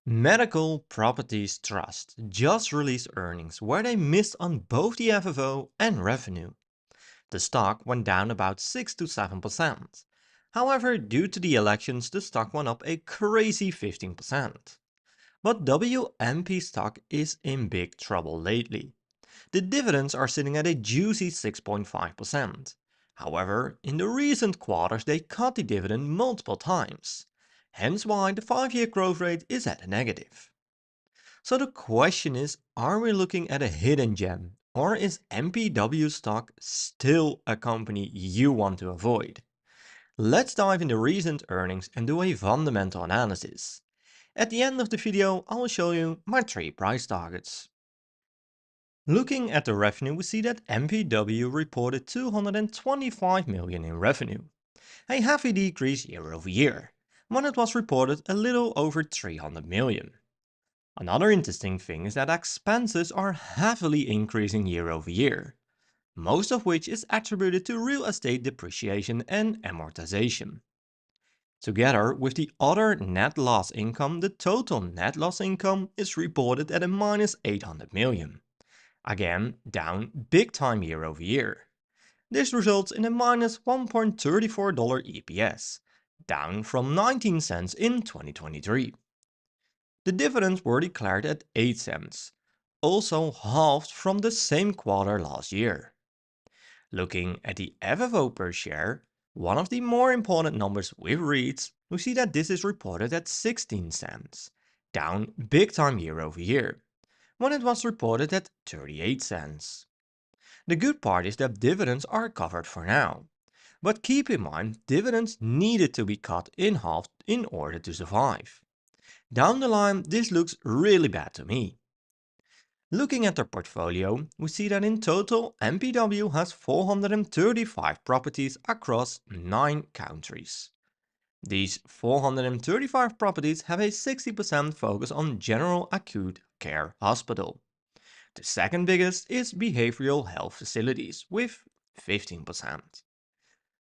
Medical Properties Trust just released earnings where they missed on both the FFO and revenue. The stock went down about 6 to 7%. However, due to the elections, the stock went up a crazy 15%. But WMP stock is in big trouble lately. The dividends are sitting at a juicy 6.5%. However, in the recent quarters they cut the dividend multiple times. Hence why the 5-year growth rate is at a negative. So the question is, are we looking at a hidden gem, or is MPW stock still a company you want to avoid? Let's dive into recent earnings and do a fundamental analysis. At the end of the video, I will show you my 3 price targets. Looking at the revenue, we see that MPW reported 225 million in revenue, a heavy decrease year over year, when it was reported a little over 300 million. Another interesting thing is that expenses are heavily increasing year over year, most of which is attributed to real estate depreciation and amortization. Together with the other net loss income, the total net loss income is reported at a minus 800 million. Again, down big time year over year. This results in a minus $1.34 EPS, down from 19 cents in 2023. The dividends were declared at 8 cents, also halved from the same quarter last year. Looking at the FFO per share, one of the more important numbers with REITs, we see that this is reported at 16 cents, down big time year over year, when it was reported at 38 cents. The good part is that dividends are covered for now. But keep in mind, dividends needed to be cut in half in order to survive. Down the line, this looks really bad to me. Looking at their portfolio, we see that in total MPW has 435 properties across 9 countries. These 435 properties have a 60% focus on general acute care hospital. The second biggest is behavioral health facilities with 15%.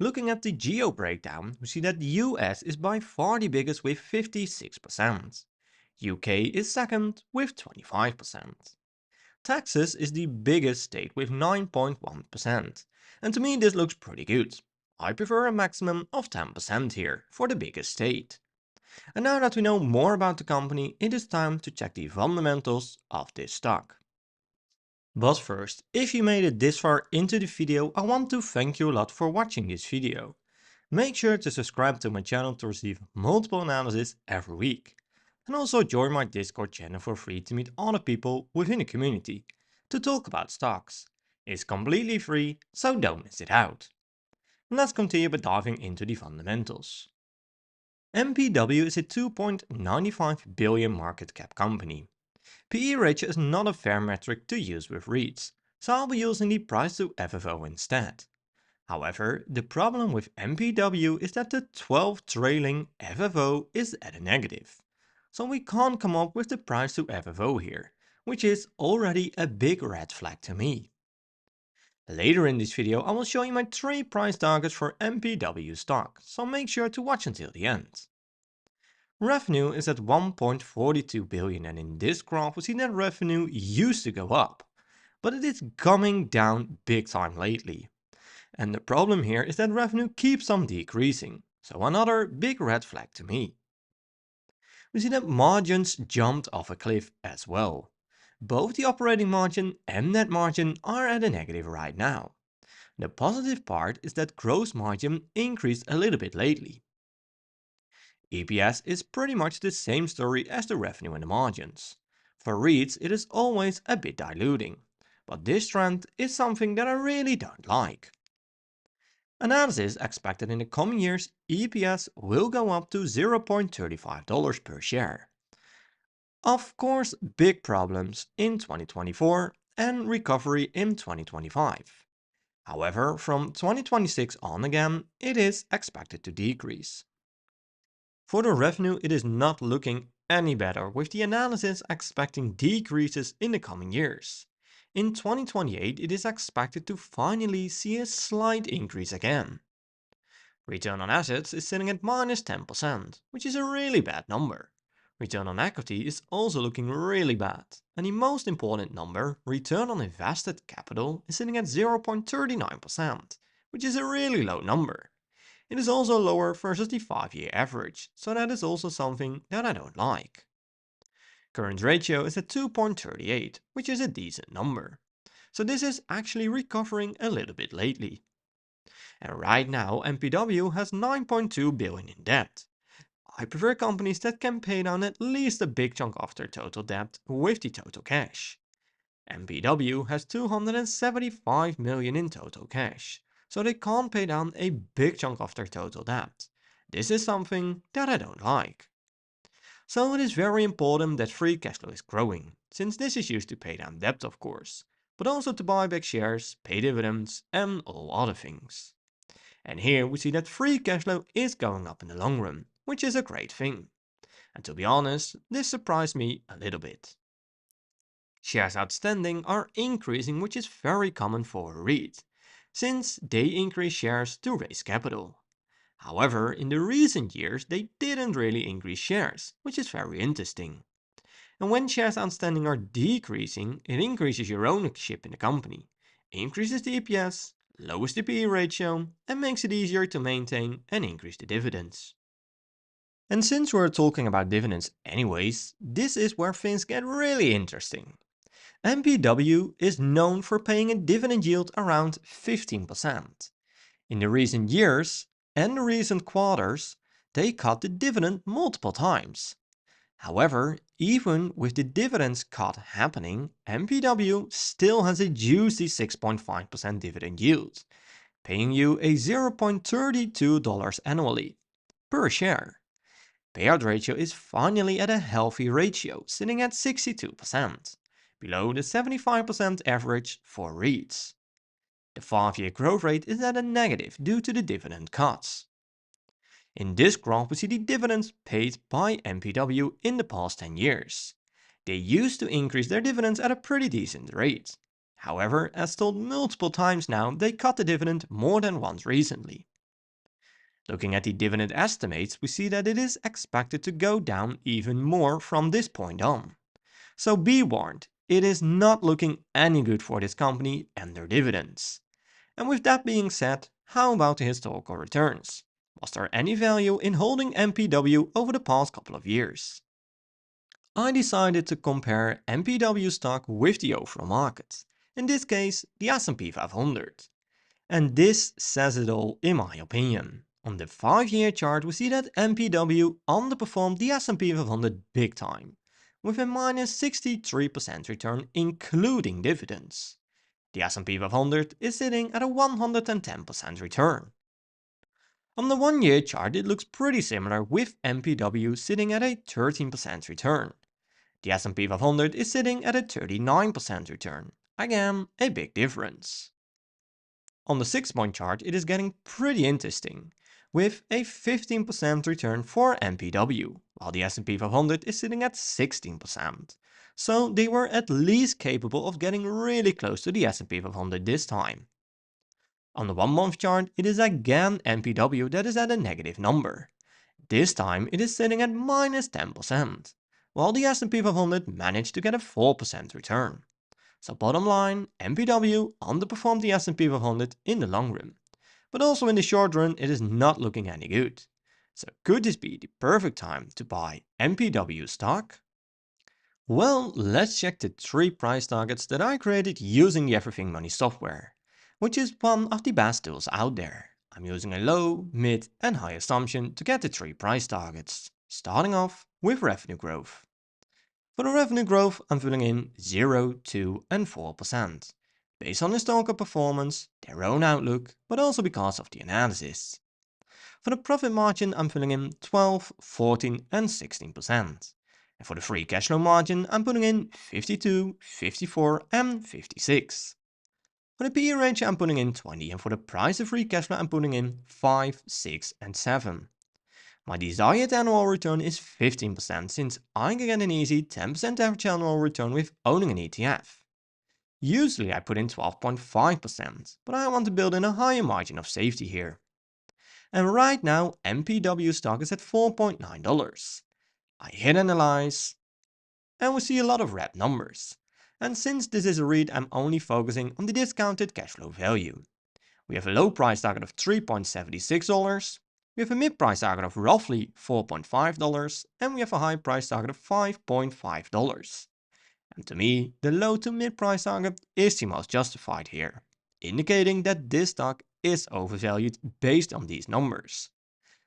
Looking at the geo breakdown, we see that the US is by far the biggest with 56%. UK is second with 25%. Texas is the biggest state with 9.1%, and to me this looks pretty good. I prefer a maximum of 10% here for the biggest state. And now that we know more about the company, it is time to check the fundamentals of this stock. But first, if you made it this far into the video, I want to thank you a lot for watching this video. Make sure to subscribe to my channel to receive multiple analysis every week. And also join my Discord channel for free to meet other people within the community to talk about stocks. It's completely free, so don't miss it out. Let's continue by diving into the fundamentals. MPW is a 2.95 billion market cap company. PE ratio is not a fair metric to use with REITs, so I'll be using the price to FFO instead. However, the problem with MPW is that the 12 trailing FFO is at a negative, so we can't come up with the price to FFO here, which is already a big red flag to me. Later in this video I will show you my 3 price targets for MPW stock, so make sure to watch until the end. Revenue is at 1.42 billion, and in this graph we see that revenue used to go up, but it is coming down big time lately. And the problem here is that revenue keeps on decreasing, so another big red flag to me. We see that margins jumped off a cliff as well. Both the operating margin and net margin are at a negative right now. The positive part is that gross margin increased a little bit lately. EPS is pretty much the same story as the revenue and the margins. For REITs it is always a bit diluting, but this trend is something that I really don't like. Analysis expected in the coming years, EPS will go up to $0.35 per share. Of course, big problems in 2024 and recovery in 2025. However, from 2026 on again, it is expected to decrease. For the revenue, it is not looking any better, with the analysis expecting decreases in the coming years. In 2028, it is expected to finally see a slight increase again. Return on assets is sitting at minus 10%, which is a really bad number. Return on equity is also looking really bad, and the most important number, return on invested capital, is sitting at 0.39%, which is a really low number. It is also lower versus the 5-year average, so that is also something that I don't like. Current ratio is at 2.38, which is a decent number. So this is actually recovering a little bit lately. And right now MPW has 9.2 billion in debt. I prefer companies that can pay down at least a big chunk of their total debt with the total cash. MPW has 275 million in total cash, so they can't pay down a big chunk of their total debt. This is something that I don't like. So it is very important that free cash flow is growing, since this is used to pay down debt of course, but also to buy back shares, pay dividends and all other things. And here we see that free cash flow is going up in the long run, which is a great thing. And to be honest, this surprised me a little bit. Shares outstanding are increasing, which is very common for a REIT, since they increase shares to raise capital. However, in the recent years they didn't really increase shares, which is very interesting. And when shares outstanding are decreasing, it increases your ownership in the company, increases the EPS, lowers the PE ratio, and makes it easier to maintain and increase the dividends. And since we're talking about dividends anyways, this is where things get really interesting. MPW is known for paying a dividend yield around 15%. In the recent years and the recent quarters, they cut the dividend multiple times. However, even with the dividends cut happening, MPW still has a juicy 6.5% dividend yield, paying you a $0.32 annually per share. Payout ratio is finally at a healthy ratio, sitting at 62%, below the 75% average for REITs. The 5-year growth rate is at a negative due to the dividend cuts. In this graph we see the dividends paid by MPW in the past 10 years. They used to increase their dividends at a pretty decent rate. However, as told multiple times now, they cut the dividend more than once recently. Looking at the dividend estimates, we see that it is expected to go down even more from this point on. So be warned, it is not looking any good for this company and their dividends. And with that being said, how about the historical returns? Was there any value in holding MPW over the past couple of years? I decided to compare MPW stock with the overall market, in this case the S&P 500. And this says it all in my opinion. On the 5-year chart we see that MPW underperformed the S&P 500 big time, with a minus 63% return including dividends. The S&P 500 is sitting at a 110% return. On the 1-year chart it looks pretty similar, with MPW sitting at a 13% return. The S&P 500 is sitting at a 39% return. Again, a big difference. On the 6-month chart it is getting pretty interesting, with a 15% return for MPW, while the S&P 500 is sitting at 16%. So they were at least capable of getting really close to the S&P 500 this time. On the 1-month chart it is again MPW that is at a negative number. This time it is sitting at minus 10%, while the S&P 500 managed to get a 4% return. So bottom line, MPW underperformed the S&P 500 in the long run, but also in the short run it is not looking any good. So could this be the perfect time to buy MPW stock? Well, let's check the 3 price targets that I created using the Everything Money software, which is one of the best tools out there. I'm using a low, mid and high assumption to get the 3 price targets, starting off with revenue growth. For the revenue growth, I'm filling in 0, 2 and 4%, based on historical performance, their own outlook, but also because of the analysis. For the profit margin, I'm filling in 12, 14 and 16%. And for the free cash flow margin, I'm putting in 52, 54 and 56. For the PE range, I'm putting in 20, and for the price of free cash flow, I'm putting in 5, 6 and 7. My desired annual return is 15%, since I can get an easy 10% average annual return with owning an ETF. Usually I put in 12.5%, but I want to build in a higher margin of safety here. And right now MPW stock is at $4.9. I hit analyze, and we see a lot of red numbers. And since this is a REIT, I'm only focusing on the discounted cash flow value. We have a low price target of $3.76, we have a mid price target of roughly $4.5, and we have a high price target of $5.5. And to me, the low to mid price target is the most justified here, indicating that this stock is overvalued based on these numbers.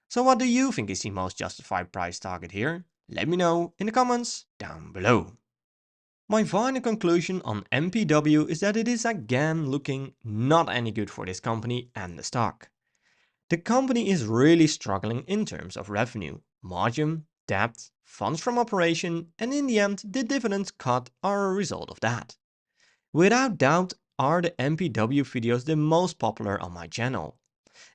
So what do you think is the most justified price target here? Let me know in the comments down below. My final conclusion on MPW is that it is again looking not any good for this company and the stock. The company is really struggling in terms of revenue, margin, debt, funds from operation, and in the end the dividends cut are a result of that. Without doubt are the MPW videos the most popular on my channel,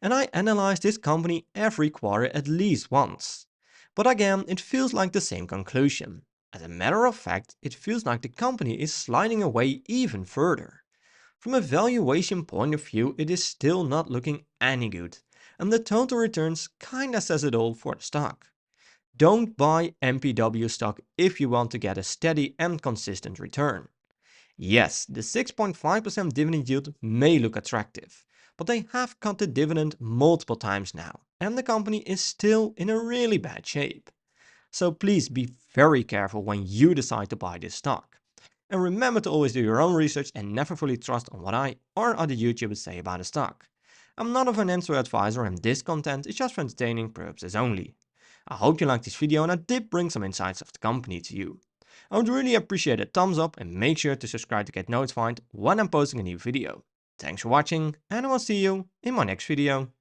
and I analyze this company every quarter at least once. But again, it feels like the same conclusion. As a matter of fact, it feels like the company is sliding away even further. From a valuation point of view, it is still not looking any good, and the total returns kinda says it all for the stock. Don't buy MPW stock if you want to get a steady and consistent return. Yes, the 6.5% dividend yield may look attractive, but they have cut the dividend multiple times now, and the company is still in a really bad shape. So please be very careful when you decide to buy this stock. And remember to always do your own research and never fully trust on what I or other YouTubers say about a stock. I'm not a financial advisor and this content is just for entertaining purposes only. I hope you liked this video and I did bring some insights of the company to you. I would really appreciate a thumbs up and make sure to subscribe to get notified when I'm posting a new video. Thanks for watching and I will see you in my next video.